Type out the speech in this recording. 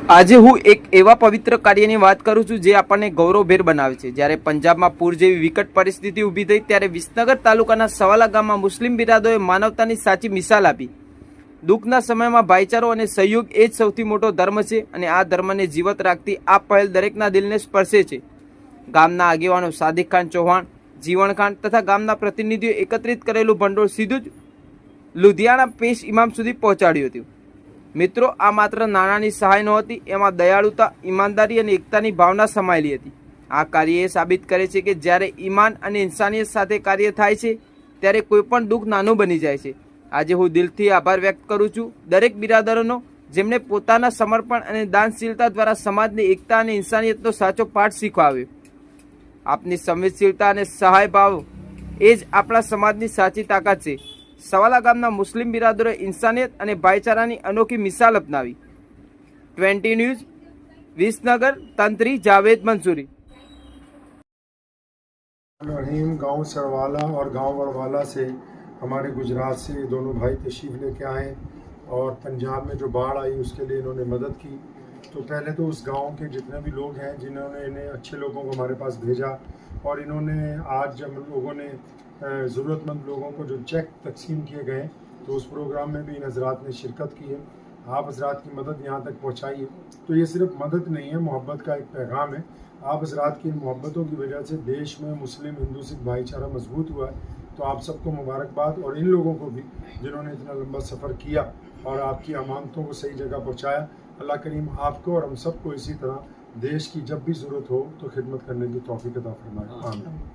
આજે હું એક એવા પવિત્ર કાર્યની વાત કરું છું જે આપણને ગૌરવભેર બનાવે છે। જ્યારે પંજાબમાં પૂર જેવી વિકટ પરિસ્થિતિ ઊભી થઈ ત્યારે વિસનગર તાલુકાના સવાલા ગામમાં મુસ્લિમ બિરાદરોએ માનવતાની સાચી મિસાલ આપી। દુઃખના સમયમાં ભાઈચારો અને સહયોગ એ જ સૌથી મોટો ધર્મ છે અને આ ધર્મને જીવત રાખતી આ પહેલ દરેકના દિલને સ્પર્શે છે। ગામના આગેવાનો સાદિક ખાન ચૌહાણ, જીવણ ખાન તથા ગામના પ્રતિનિધિઓ એકત્રિત કરેલું ભંડોળ સીધું જ લુધિયાણા પેશ ઇમામ સુધી પહોંચાડ્યું હતું। મિત્રો, આ માત્ર નાણાંની સહાય નહોતી, એમાં દયાળુતા, ઈમાનદારી અને એકતાની ભાવના સમાયેલી હતી। આ કાર્ય એ સાબિત કરે છે કે જ્યારે ઈમાન અને ઇન્સાનિયત સાથે કાર્ય થાય છે ત્યારે કોઈ પણ દુઃખ નાનું બની જાય છે। આજે હું દિલથી આભાર વ્યક્ત કરું છું દરેક બિરાદરોનો, જેમણે પોતાના સમર્પણ અને દાનશીલતા દ્વારા સમાજની એકતા અને ઇન્સાનિયતનો સાચો પાઠ શીખવાવ્યો। આપની સંવેદનશીલતા અને સહાય ભાવ એ જ આપણા સમાજની સાચી તાકાત છે। સવાલા ગામના મુસ્લિમ બિરાદરોએ ઇન્સાનિયત અને ભાઈચારાની અનોખી મિસાલ અપનાવી। 20 ન્યૂઝ, વિસનગર, તંત્રી जावेद मंसूरी। रहीम गांव सरवाला और गांव वड़वाला से हमारे गुजरात से दोनों भाई तशरीफ़ लेके आए और पंजाब में जो बाढ़ आई उसके लिए इन्होंने मदद की। तो पहले तो उस गांव के जितने भी लोग हैं जिन्होंने इन्हें अच्छे लोगों को हमारे पास भेजा और इन्होंने आज जब लोगों ने ज़रूरतमंद लोगों को जो चेक तकसीम किए गए तो उस प्रोग्राम में भी इन हज़रात ने शिरकत की है। आप हज़रात की मदद यहाँ तक पहुँचाई है तो ये सिर्फ मदद नहीं है, मोहब्बत का एक पैगाम है। आप हज़रात की इन मोहब्बतों की वजह से देश में मुस्लिम हिंदू सिख भाईचारा मजबूत हुआ है। तो आप सबको मुबारकबाद और इन लोगों को भी जिन्होंने इतना लंबा सफ़र किया और आपकी अमानतों को सही जगह पहुँचाया। अल्लाह करीम आपको और हम सबको इसी तरह देश की जब भी ज़रूरत हो तो खिदमत करने की तौफीक अता फरमाए। आमीन।